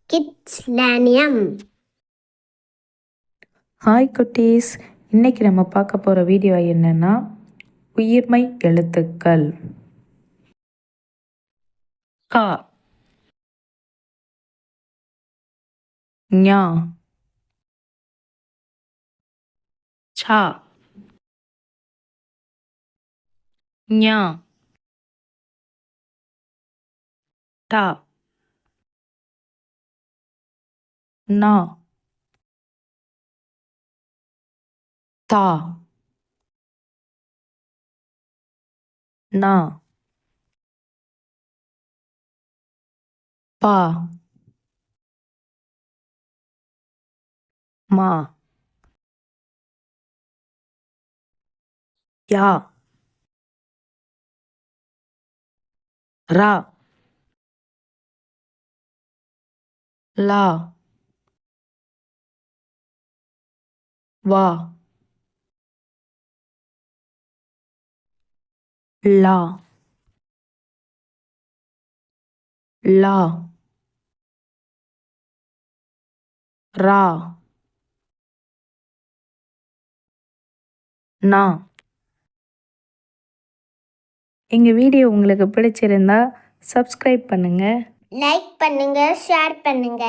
கிட்ஸ்லேனியம். Hi குட்டீஸ், இன்னைக்கு நம்ம பார்க்க போகிற வீடியோ என்னன்னா உயிர்மை எழுத்துக்கள். கா, ஞா, சா, ஞா, டா, நா, தா, நா, பா, மா, யா, ரா, லா, வா, லா, லா, ரா, நா. எங்கள் வீடியோ உங்களுக்கு பிடிச்சிருந்தா சப்ஸ்கிரைப் பண்ணுங்கள், லைக் பண்ணுங்க, ஷேர் பண்ணுங்க.